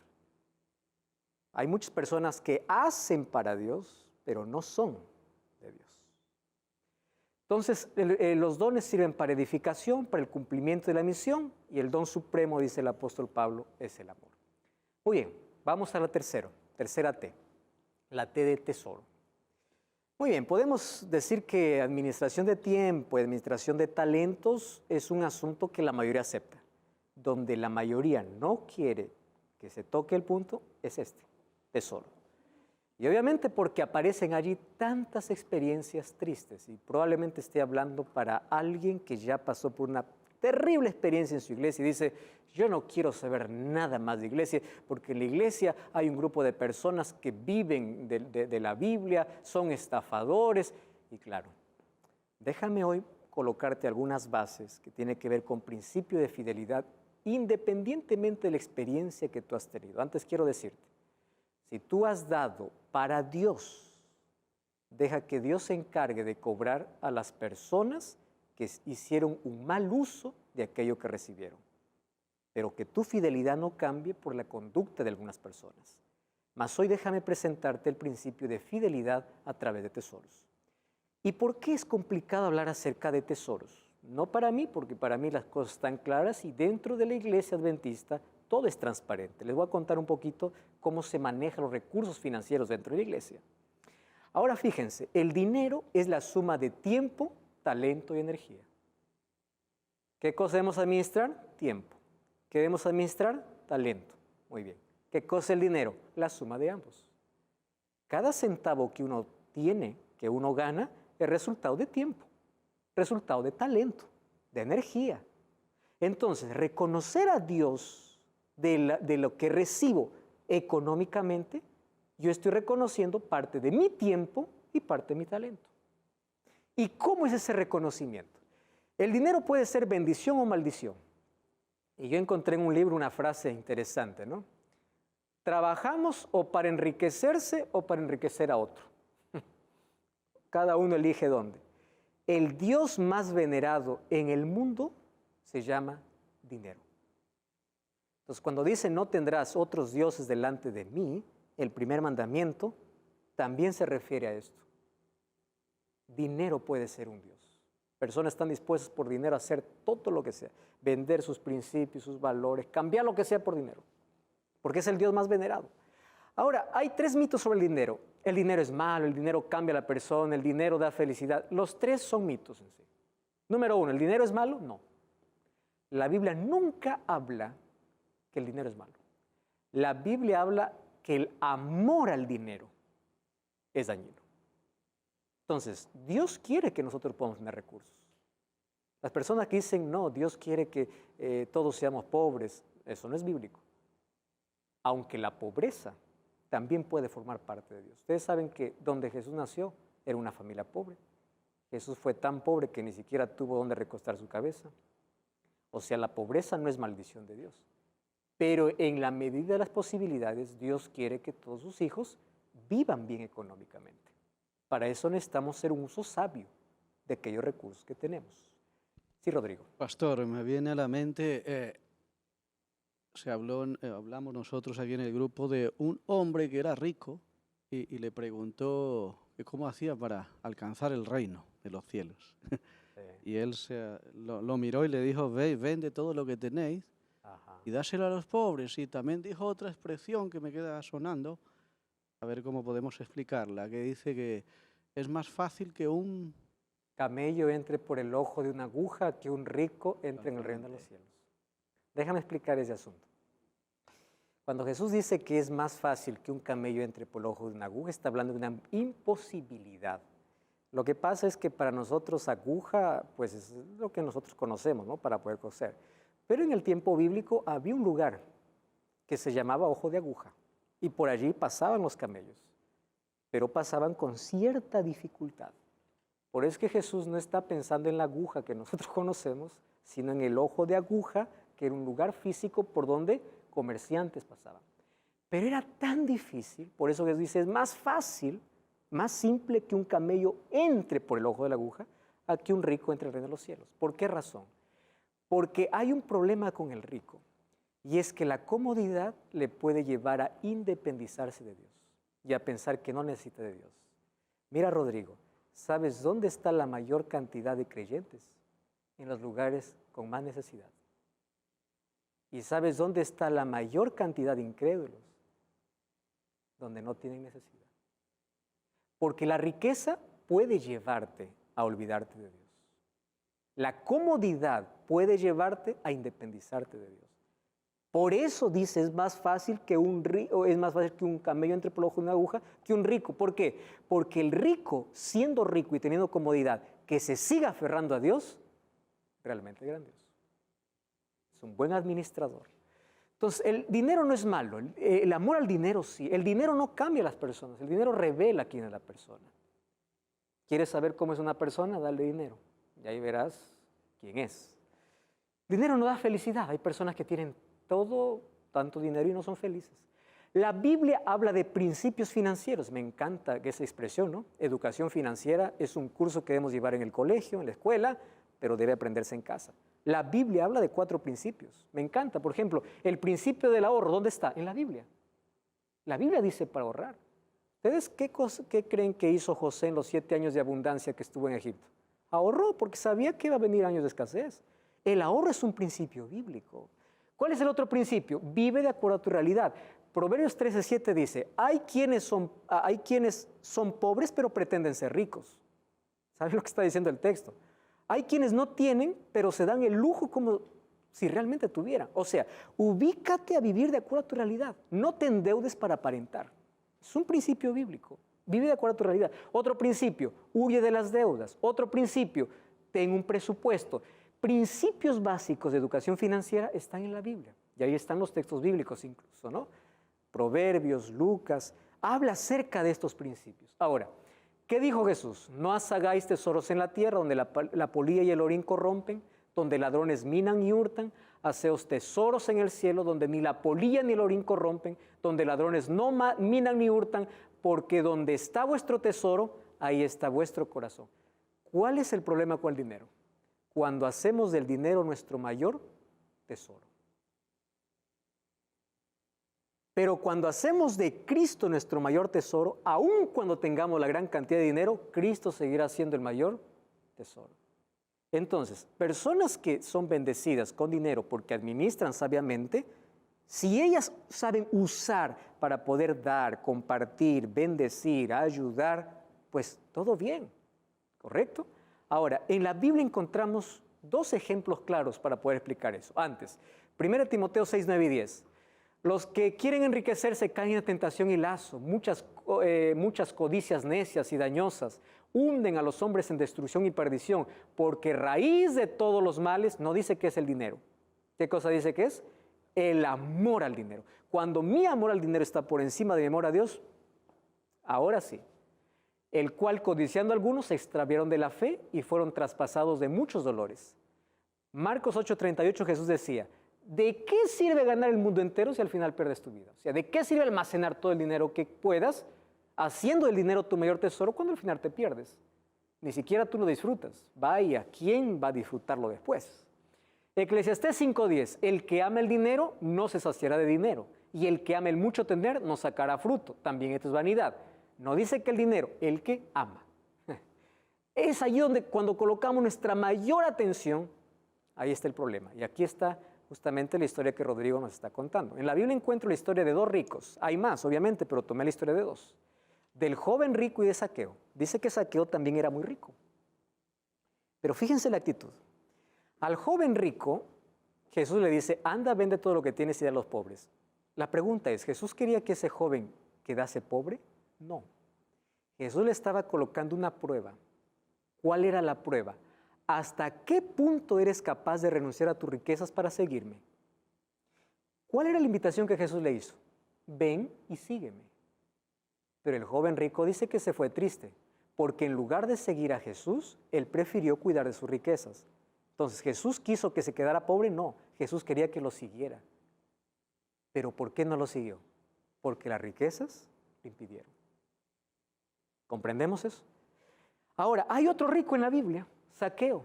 Hay muchas personas que hacen para Dios, pero no son de Dios. Entonces, los dones sirven para edificación, para el cumplimiento de la misión, y el don supremo, dice el apóstol Pablo, es el amor. Muy bien, vamos a la tercera T, la T de tesoro. Muy bien, podemos decir que administración de tiempo y administración de talentos es un asunto que la mayoría acepta. Donde la mayoría no quiere que se toque el punto es este, tesoro. Y obviamente porque aparecen allí tantas experiencias tristes, y probablemente esté hablando para alguien que ya pasó por una terrible experiencia en su iglesia y dice, yo no quiero saber nada más de iglesia, porque en la iglesia hay un grupo de personas que viven de la Biblia, son estafadores, y claro, déjame hoy colocarte algunas bases que tienen que ver con principio de fidelidad, independientemente de la experiencia que tú has tenido. Antes quiero decirte, si tú has dado para Dios, deja que Dios se encargue de cobrar a las personas que hicieron un mal uso de aquello que recibieron. Pero que tu fidelidad no cambie por la conducta de algunas personas. Mas hoy déjame presentarte el principio de fidelidad a través de tesoros. ¿Y por qué es complicado hablar acerca de tesoros? No para mí, porque para mí las cosas están claras y dentro de la iglesia adventista todo es transparente. Les voy a contar un poquito cómo se manejan los recursos financieros dentro de la iglesia. Ahora fíjense, el dinero es la suma de tiempo, talento y energía. ¿Qué cosa debemos administrar? Tiempo. ¿Qué debemos administrar? Talento. Muy bien. ¿Qué cosa es el dinero? La suma de ambos. Cada centavo que uno tiene, que uno gana, es resultado de tiempo, resultado de talento, de energía. Entonces, reconocer a Dios de lo que recibo económicamente, yo estoy reconociendo parte de mi tiempo y parte de mi talento. ¿Y cómo es ese reconocimiento? El dinero puede ser bendición o maldición. Y yo encontré en un libro una frase interesante, ¿no? ¿Trabajamos o para enriquecerse o para enriquecer a otro? Cada uno elige dónde. El Dios más venerado en el mundo se llama dinero. Entonces, cuando dice no tendrás otros dioses delante de mí, el primer mandamiento también se refiere a esto. Dinero puede ser un Dios. Personas están dispuestas por dinero a hacer todo lo que sea, vender sus principios, sus valores, cambiar lo que sea por dinero, porque es el Dios más venerado. Ahora, hay 3 mitos sobre el dinero. El dinero es malo, el dinero cambia a la persona, el dinero da felicidad. Los 3 son mitos en sí. Número 1, ¿el dinero es malo? No. La Biblia nunca habla que el dinero es malo. La Biblia habla que el amor al dinero es dañino. Entonces, Dios quiere que nosotros podamos tener recursos. Las personas que dicen, no, Dios quiere que todos seamos pobres, eso no es bíblico. Aunque la pobreza también puede formar parte de Dios. Ustedes saben que donde Jesús nació era una familia pobre. Jesús fue tan pobre que ni siquiera tuvo donde recostar su cabeza. O sea, la pobreza no es maldición de Dios. Pero en la medida de las posibilidades, Dios quiere que todos sus hijos vivan bien económicamente. Para eso necesitamos hacer un uso sabio de aquellos recursos que tenemos. Sí, Rodrigo. Pastor, me viene a la mente, hablamos nosotros aquí en el grupo de un hombre que era rico y le preguntó que cómo hacía para alcanzar el reino de los cielos. Y él lo miró y le dijo, vende todo lo que tenéis. Ajá. Y dáselo a los pobres. Y también dijo otra expresión que me queda sonando, a ver cómo podemos explicarla, que dice que es más fácil que un camello entre por el ojo de una aguja que un rico entre en el reino de los cielos. Déjame explicar ese asunto. Cuando Jesús dice que es más fácil que un camello entre por el ojo de una aguja, está hablando de una imposibilidad. Lo que pasa es que para nosotros aguja, pues es lo que nosotros conocemos, ¿no? Para poder coser. Pero en el tiempo bíblico había un lugar que se llamaba ojo de aguja y por allí pasaban los camellos, pero pasaban con cierta dificultad. Por eso es que Jesús no está pensando en la aguja que nosotros conocemos, sino en el ojo de aguja, que era un lugar físico por donde comerciantes pasaban. Pero era tan difícil, por eso Jesús dice, es más fácil, más simple que un camello entre por el ojo de la aguja a que un rico entre en el reino de los cielos. ¿Por qué razón? Porque hay un problema con el rico, y es que la comodidad le puede llevar a independizarse de Dios y a pensar que no necesita de Dios. Mira, Rodrigo, ¿sabes dónde está la mayor cantidad de creyentes? En los lugares con más necesidad. ¿Y sabes dónde está la mayor cantidad de incrédulos? Donde no tienen necesidad. Porque la riqueza puede llevarte a olvidarte de Dios. La comodidad puede llevarte a independizarte de Dios. Por eso dice, es más fácil que un camello entre por el ojo de una aguja que un rico. ¿Por qué? Porque el rico, siendo rico y teniendo comodidad, que se siga aferrando a Dios, realmente es grandioso. Es un buen administrador. Entonces, el dinero no es malo, el amor al dinero sí. El dinero no cambia a las personas, el dinero revela quién es la persona. ¿Quieres saber cómo es una persona? Dale dinero y ahí verás quién es. Dinero no da felicidad, hay personas que tienen todo, tanto dinero y no son felices. La Biblia habla de principios financieros, me encanta esa expresión, ¿no? Educación financiera es un curso que debemos llevar en el colegio, en la escuela, pero debe aprenderse en casa. La Biblia habla de 4 principios, me encanta. Por ejemplo, el principio del ahorro, ¿dónde está? En la Biblia. La Biblia dice para ahorrar. ¿Ustedes qué creen que hizo José en los 7 años de abundancia que estuvo en Egipto? Ahorró porque sabía que iba a venir años de escasez. El ahorro es un principio bíblico. ¿Cuál es el otro principio? Vive de acuerdo a tu realidad. Proverbios 13:7 dice, hay quienes son pobres pero pretenden ser ricos. ¿Sabes lo que está diciendo el texto? Hay quienes no tienen, pero se dan el lujo como si realmente tuvieran. O sea, ubícate a vivir de acuerdo a tu realidad. No te endeudes para aparentar. Es un principio bíblico. Vive de acuerdo a tu realidad. Otro principio, huye de las deudas. Otro principio, ten un presupuesto. Principios básicos de educación financiera están en la Biblia. Y ahí están los textos bíblicos incluso, ¿no? Proverbios, Lucas, habla acerca de estos principios. Ahora, ¿qué dijo Jesús? No hagáis tesoros en la tierra donde la polilla y el orín corrompen, donde ladrones minan y hurtan. Haceos tesoros en el cielo donde ni la polilla ni el orín corrompen, donde ladrones no minan ni hurtan, porque donde está vuestro tesoro, ahí está vuestro corazón. ¿Cuál es el problema con el dinero? Cuando hacemos del dinero nuestro mayor tesoro. Pero cuando hacemos de Cristo nuestro mayor tesoro, aun cuando tengamos la gran cantidad de dinero, Cristo seguirá siendo el mayor tesoro. Entonces, personas que son bendecidas con dinero porque administran sabiamente, si ellas saben usar para poder dar, compartir, bendecir, ayudar, pues todo bien, ¿correcto? Ahora, en la Biblia encontramos 2 ejemplos claros para poder explicar eso. Antes, 1 Timoteo 6, 9 y 10. Los que quieren enriquecerse caen en tentación y lazo, muchas codicias necias y dañosas, hunden a los hombres en destrucción y perdición, porque raíz de todos los males no dice que es el dinero. ¿Qué cosa dice que es? El amor al dinero. Cuando mi amor al dinero está por encima de mi amor a Dios, ahora sí, el cual codiciando algunos se extraviaron de la fe y fueron traspasados de muchos dolores. Marcos 8:38 Jesús decía, ¿de qué sirve ganar el mundo entero si al final pierdes tu vida? O sea, ¿de qué sirve almacenar todo el dinero que puedas, haciendo del dinero tu mayor tesoro cuando al final te pierdes? Ni siquiera tú lo disfrutas. Vaya, ¿quién va a disfrutarlo después? Eclesiastés 5:10, el que ama el dinero no se saciará de dinero, y el que ama el mucho tener no sacará fruto. También esto es vanidad. No dice que el dinero, el que ama. Es allí donde cuando colocamos nuestra mayor atención, ahí está el problema. Y aquí está justamente la historia que Rodrigo nos está contando. En la Biblia encuentro la historia de 2 ricos. Hay más, obviamente, pero tomé la historia de 2. Del joven rico y de Zaqueo. Dice que Zaqueo también era muy rico. Pero fíjense la actitud. Al joven rico, Jesús le dice, anda, vende todo lo que tienes y da a los pobres. La pregunta es, ¿Jesús quería que ese joven quedase pobre? No. Jesús le estaba colocando una prueba. ¿Cuál era la prueba? ¿Hasta qué punto eres capaz de renunciar a tus riquezas para seguirme? ¿Cuál era la invitación que Jesús le hizo? Ven y sígueme. Pero el joven rico dice que se fue triste, porque en lugar de seguir a Jesús, él prefirió cuidar de sus riquezas. Entonces, ¿Jesús quiso que se quedara pobre? No, Jesús quería que lo siguiera. ¿Pero por qué no lo siguió? Porque las riquezas le impidieron. ¿Comprendemos eso? Ahora, hay otro rico en la Biblia, Zaqueo.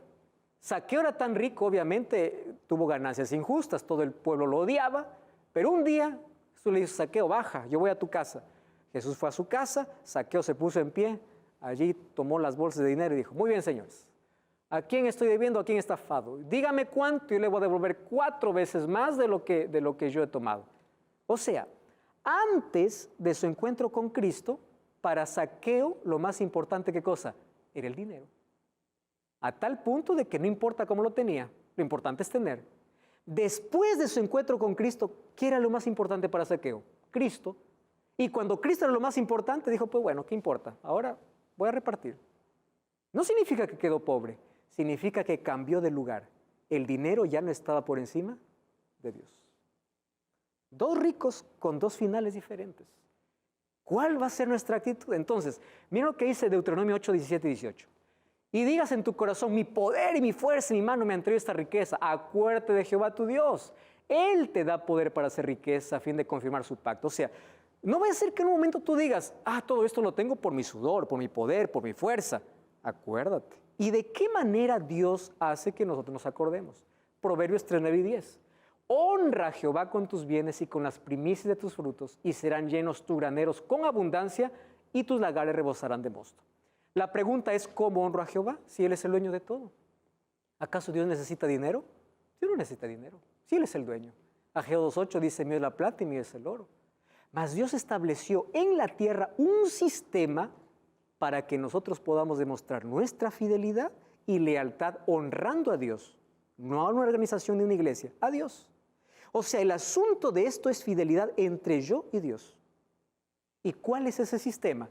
Zaqueo era tan rico, obviamente, tuvo ganancias injustas, todo el pueblo lo odiaba, pero un día Jesús le dijo, Zaqueo, baja, yo voy a tu casa. Jesús fue a su casa, Zaqueo se puso en pie, allí tomó las bolsas de dinero y dijo, muy bien, señores, ¿a quién estoy debiendo, a quién he estafado? Dígame cuánto y yo le voy a devolver 4 veces más de lo que yo he tomado. O sea, antes de su encuentro con Cristo, para Zaqueo, lo más importante, ¿qué cosa? Era el dinero. A tal punto de que no importa cómo lo tenía, lo importante es tener. Después de su encuentro con Cristo, ¿qué era lo más importante para Zaqueo? Cristo. Y cuando Cristo era lo más importante, dijo, pues bueno, ¿qué importa? Ahora voy a repartir. No significa que quedó pobre, significa que cambió de lugar. El dinero ya no estaba por encima de Dios. 2 ricos con 2 finales diferentes. ¿Cuál va a ser nuestra actitud? Entonces, mira lo que dice Deuteronomio 8, 17 y 18. Y digas en tu corazón, mi poder y mi fuerza y mi mano me han traído esta riqueza. Acuérdate de Jehová tu Dios. Él te da poder para hacer riqueza a fin de confirmar su pacto. O sea, no va a ser que en un momento tú digas, todo esto lo tengo por mi sudor, por mi poder, por mi fuerza. Acuérdate. ¿Y de qué manera Dios hace que nosotros nos acordemos? Proverbios 3, 9 y 10. Honra a Jehová con tus bienes y con las primicias de tus frutos, y serán llenos tus graneros con abundancia, y tus lagares rebosarán de mosto. La pregunta es, ¿cómo honro a Jehová si Él es el dueño de todo? ¿Acaso Dios necesita dinero? Dios no necesita dinero, si Él es el dueño. Ageo 2:8 dice, mío es la plata y mío es el oro. Mas Dios estableció en la tierra un sistema para que nosotros podamos demostrar nuestra fidelidad y lealtad honrando a Dios, no a una organización ni una iglesia, a Dios. O sea, el asunto de esto es fidelidad entre yo y Dios. ¿Y cuál es ese sistema?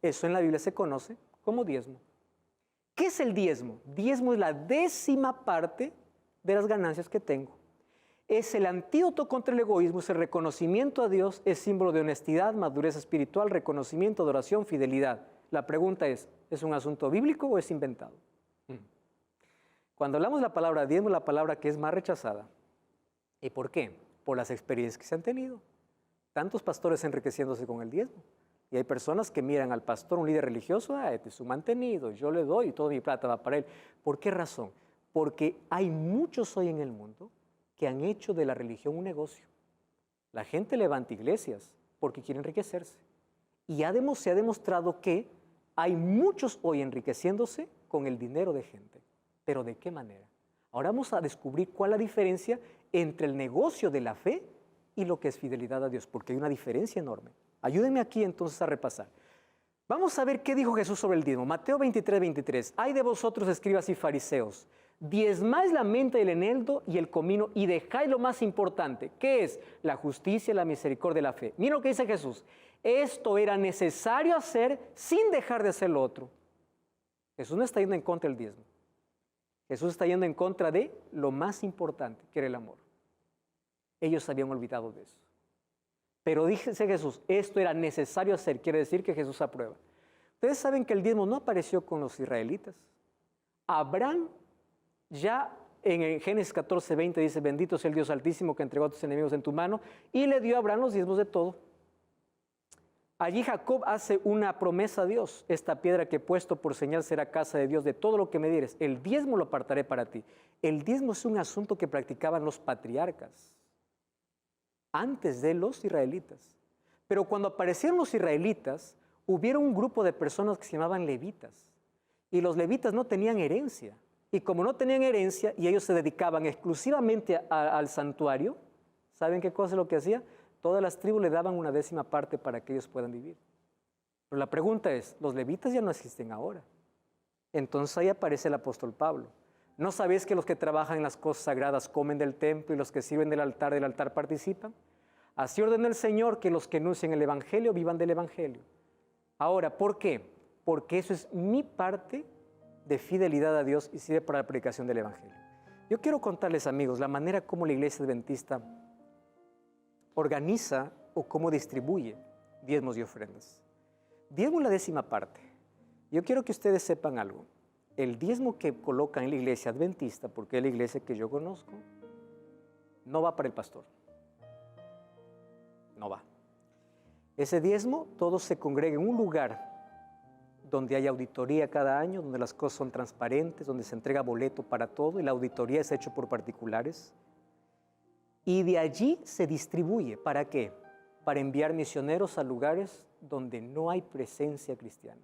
Eso en la Biblia se conoce como diezmo. ¿Qué es el diezmo? Diezmo es la 10ª parte de las ganancias que tengo. Es el antídoto contra el egoísmo, es el reconocimiento a Dios, es símbolo de honestidad, madurez espiritual, reconocimiento, adoración, fidelidad. La pregunta es un asunto bíblico o es inventado? Cuando hablamos de la palabra diezmo, la palabra que es más rechazada. ¿Y por qué? Por las experiencias que se han tenido. Tantos pastores enriqueciéndose con el diezmo. Y hay personas que miran al pastor, un líder religioso, este es su mantenido, yo le doy y toda mi plata va para él. ¿Por qué razón? Porque hay muchos hoy en el mundo que han hecho de la religión un negocio. La gente levanta iglesias porque quiere enriquecerse. Y se ha demostrado que hay muchos hoy enriqueciéndose con el dinero de gente. ¿Pero de qué manera? Ahora vamos a descubrir cuál es la diferencia entre el negocio de la fe y lo que es fidelidad a Dios, porque hay una diferencia enorme. Ayúdenme aquí entonces a repasar. Vamos a ver qué dijo Jesús sobre el diezmo. Mateo 23, 23. Ay de vosotros, escribas y fariseos, diezmáis la menta y el eneldo y el comino y dejáis lo más importante, que es la justicia, la misericordia y la fe. Miren lo que dice Jesús. Esto era necesario hacer sin dejar de hacer lo otro. Jesús no está yendo en contra del diezmo. Jesús está yendo en contra de lo más importante, que era el amor. Ellos se habían olvidado de eso. Pero dice Jesús, esto era necesario hacer, quiere decir que Jesús aprueba. Ustedes saben que el diezmo no apareció con los israelitas. Abraham ya en Génesis 14, 20 dice, bendito sea el Dios altísimo que entregó a tus enemigos en tu mano, y le dio a Abraham los diezmos de todo. Allí Jacob hace una promesa a Dios, esta piedra que he puesto por señal será casa de Dios, de todo lo que me dieres, el diezmo lo apartaré para ti. El diezmo es un asunto que practicaban los patriarcas antes de los israelitas. Pero cuando aparecieron los israelitas, hubieron un grupo de personas que se llamaban levitas. Y los levitas no tenían herencia. Y como no tenían herencia y ellos se dedicaban exclusivamente al santuario, ¿saben qué cosa es lo que hacía? Todas las tribus le daban una 10ª parte para que ellos puedan vivir. Pero la pregunta es, los levitas ya no existen ahora. Entonces ahí aparece el apóstol Pablo. ¿No sabéis que los que trabajan en las cosas sagradas comen del templo y los que sirven del altar participan? Así ordena el Señor que los que anuncian el Evangelio vivan del Evangelio. Ahora, ¿por qué? Porque eso es mi parte de fidelidad a Dios y sirve para la predicación del Evangelio. Yo quiero contarles, amigos, la manera como la Iglesia Adventista organiza o cómo distribuye diezmos y ofrendas. Diezmo es la 10ª parte. Yo quiero que ustedes sepan algo. El diezmo que colocan en la Iglesia Adventista, porque es la iglesia que yo conozco, no va para el pastor. No va. Ese diezmo, todo se congrega en un lugar donde hay auditoría cada año, donde las cosas son transparentes, donde se entrega boleto para todo y la auditoría es hecha por particulares. Y de allí se distribuye. ¿Para qué? Para enviar misioneros a lugares donde no hay presencia cristiana.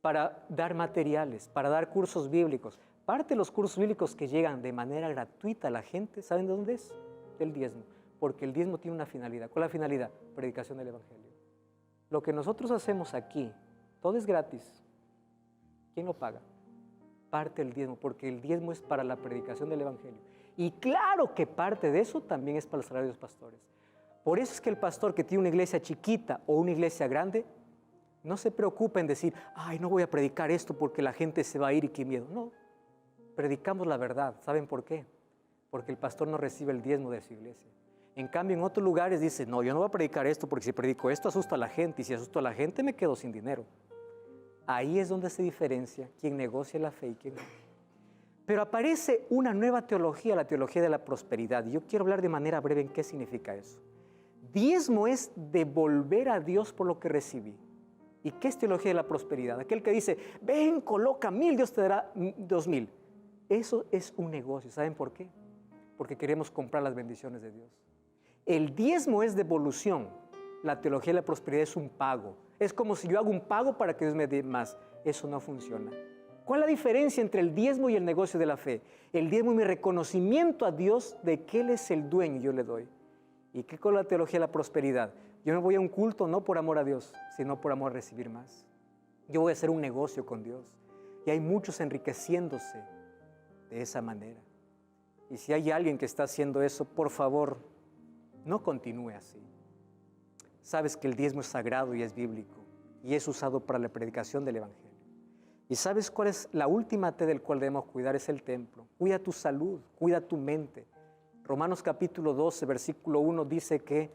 Para dar materiales, para dar cursos bíblicos. Parte de los cursos bíblicos que llegan de manera gratuita a la gente, ¿saben de dónde es? Del diezmo. Porque el diezmo tiene una finalidad. ¿Cuál es la finalidad? Predicación del Evangelio. Lo que nosotros hacemos aquí, todo es gratis. ¿Quién lo paga? Parte del diezmo, porque el diezmo es para la predicación del Evangelio. Y claro que parte de eso también es para el salario de los pastores. Por eso es que el pastor que tiene una iglesia chiquita o una iglesia grande, no se preocupa en decir, ay, no voy a predicar esto porque la gente se va a ir y qué miedo. No, predicamos la verdad. ¿Saben por qué? Porque el pastor no recibe el diezmo de su iglesia. En cambio, en otros lugares dice, no, yo no voy a predicar esto porque si predico esto asusto a la gente y si asusto a la gente me quedo sin dinero. Ahí es donde se diferencia quién negocia la fe y quién no. Pero aparece una nueva teología, la teología de la prosperidad. Y yo quiero hablar de manera breve en qué significa eso. Diezmo es devolver a Dios por lo que recibí. ¿Y qué es teología de la prosperidad? Aquel que dice, ven, coloca 1,000, Dios te dará 2,000. Eso es un negocio. ¿Saben por qué? Porque queremos comprar las bendiciones de Dios. El diezmo es devolución. La teología de la prosperidad es un pago. Es como si yo hago un pago para que Dios me dé más. Eso no funciona. ¿Cuál es la diferencia entre el diezmo y el negocio de la fe? El diezmo es mi reconocimiento a Dios de que Él es el dueño y yo le doy. ¿Y qué con la teología de la prosperidad? Yo me voy a un culto no por amor a Dios, sino por amor a recibir más. Yo voy a hacer un negocio con Dios. Y hay muchos enriqueciéndose de esa manera. Y si hay alguien que está haciendo eso, por favor, no continúe así. Sabes que el diezmo es sagrado y es bíblico. Y es usado para la predicación del Evangelio. ¿Y sabes cuál es la última T del cual debemos cuidar? Es el templo. Cuida tu salud, cuida tu mente. Romanos capítulo 12, versículo 1 dice que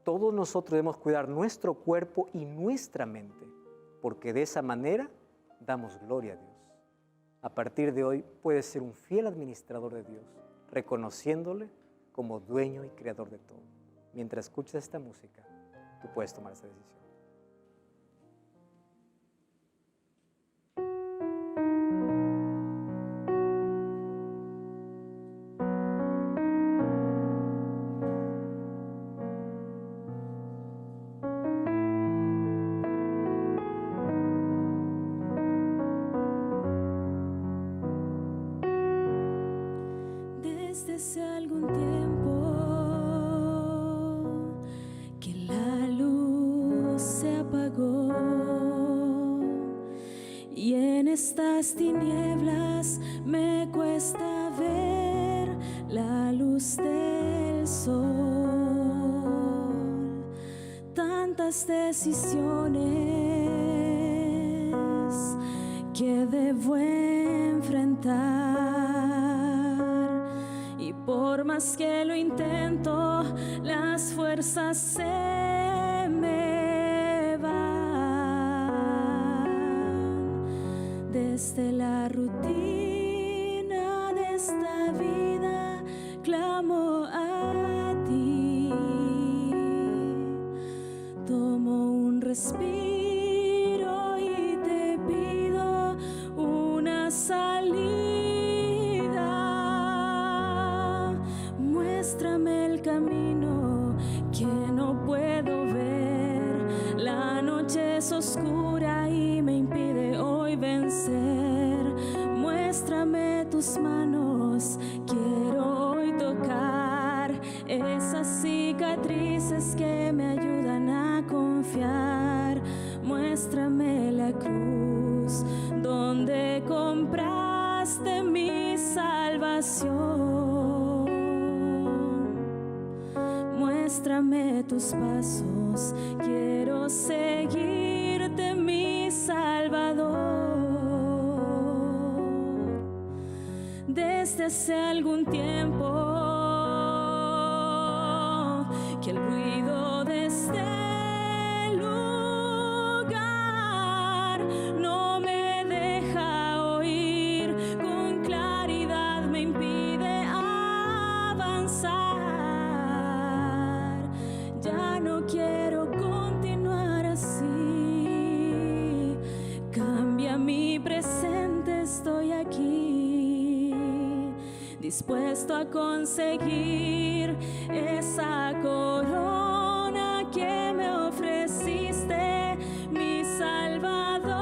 todos nosotros debemos cuidar nuestro cuerpo y nuestra mente, porque de esa manera damos gloria a Dios. A partir de hoy puedes ser un fiel administrador de Dios, reconociéndole como dueño y creador de todo. Mientras escuchas esta música, tú puedes tomar esa decisión. Desde hace algún tiempo que la luz se apagó y en estas tinieblas me cuesta ver la luz del sol. Tantas decisiones que debo enfrentar. Por más que lo intento, las fuerzas se me van. Desde la rutina de esta vida, clamo a ti. Tomo un respiro y te pido una salida. Muéstrame el camino que no puedo ver. La noche es oscura y me impide hoy vencer. Muéstrame tus manos, quiero hoy tocar esas cicatrices que me ayudan a confiar. Muéstrame la cruz donde salvación. Muéstrame tus pasos, quiero seguirte, mi Salvador. Desde hace algún tiempo que el ruido de este lugar no me deja oír con claridad, me impide avanzar. Ya no quiero continuar así, cambia mi presente, estoy aquí, dispuesto a conseguir esa corona que me ofreciste, mi Salvador.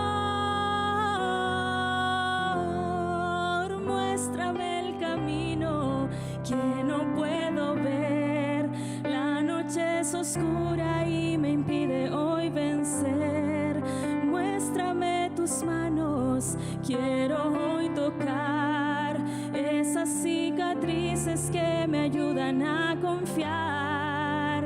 Muéstrame el camino que no puedo ver, la noche es oscura y me impide hoy vencer. Muéstrame tus manos, quiero hoy tocar esas cicatrices que me ayudan a confiar.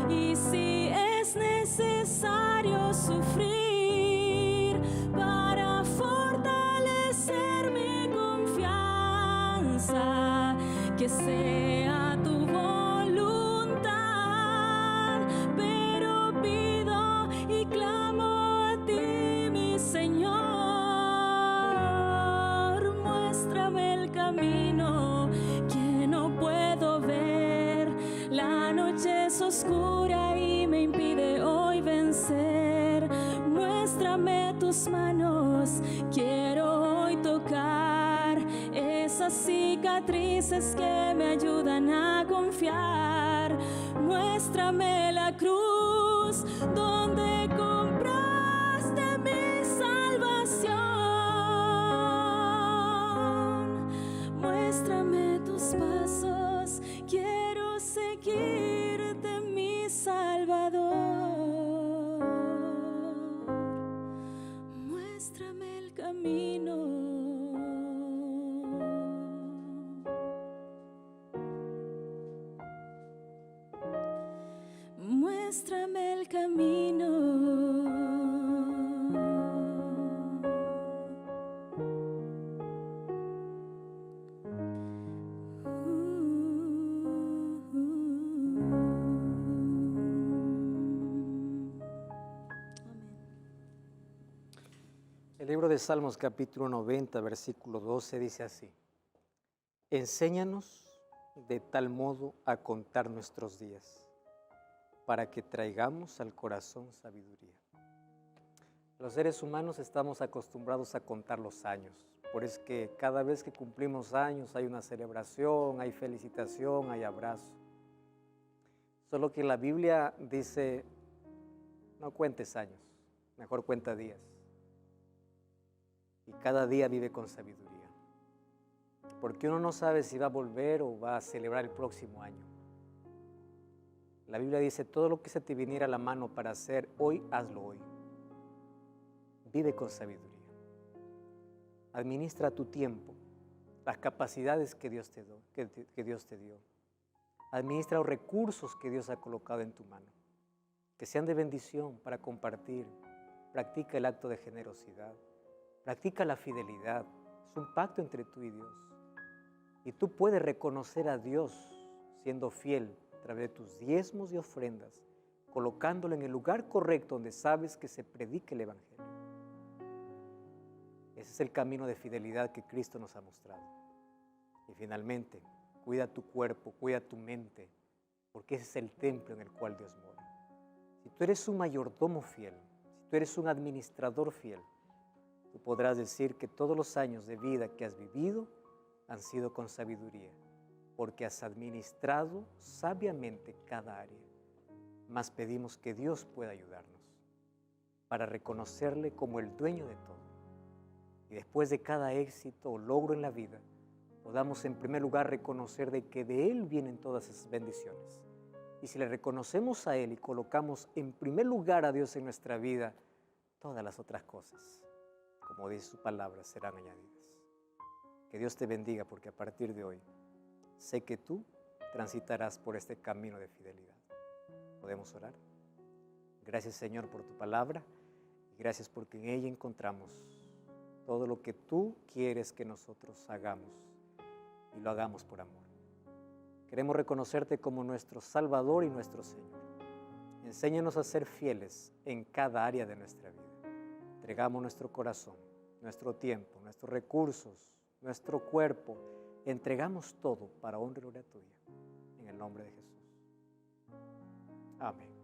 Y si es necesario sufrir para fortalecer mi confianza, que sea tu voluntad, pero pido y clamo a ti, mi Señor. Muéstrame el camino que no puedo ver, la noche es oscura y me impide hoy vencer. Muéstrame tus manos, quiero hoy tocar esas cicatrices que me ayudan a confiar. Muéstrame la cruz donde compraste mi salvación. Muéstrame tus pasos, quiero seguirte, mi Salvador. Muéstrame el camino. Muéstrame el camino. El libro de Salmos capítulo 90, versículo 12 dice así: enséñanos de tal modo a contar nuestros días, para que traigamos al corazón sabiduría. Los seres humanos estamos acostumbrados a contar los años, por eso es que cada vez que cumplimos años hay una celebración, hay felicitación, hay abrazo. Solo que la Biblia dice, no cuentes años, mejor cuenta días. Y cada día vive con sabiduría, porque uno no sabe si va a volver o va a celebrar el próximo año. La Biblia dice, todo lo que se te viniera a la mano para hacer hoy, hazlo hoy. Vive con sabiduría. Administra tu tiempo, las capacidades que Dios te dio. Administra los recursos que Dios ha colocado en tu mano, que sean de bendición para compartir. Practica el acto de generosidad. Practica la fidelidad, es un pacto entre tú y Dios. Y tú puedes reconocer a Dios siendo fiel a través de tus diezmos y ofrendas, colocándolo en el lugar correcto donde sabes que se predica el Evangelio. Ese es el camino de fidelidad que Cristo nos ha mostrado. Y finalmente, cuida tu cuerpo, cuida tu mente, porque ese es el templo en el cual Dios mora. Si tú eres un mayordomo fiel, si tú eres un administrador fiel, tú podrás decir que todos los años de vida que has vivido han sido con sabiduría, porque has administrado sabiamente cada área. Mas pedimos que Dios pueda ayudarnos para reconocerle como el dueño de todo. Y después de cada éxito o logro en la vida, podamos en primer lugar reconocer de que de Él vienen todas esas bendiciones. Y si le reconocemos a Él y colocamos en primer lugar a Dios en nuestra vida, todas las otras cosas, como dice su palabra, serán añadidas. Que Dios te bendiga, porque a partir de hoy sé que tú transitarás por este camino de fidelidad. ¿Podemos orar? Gracias, Señor, por tu palabra, y gracias porque en ella encontramos todo lo que tú quieres que nosotros hagamos, y lo hagamos por amor. Queremos reconocerte como nuestro Salvador y nuestro Señor. Enséñanos a ser fieles en cada área de nuestra vida. Entregamos nuestro corazón, nuestro tiempo, nuestros recursos, nuestro cuerpo. Entregamos todo para honra y gloria tuya. En el nombre de Jesús. Amén.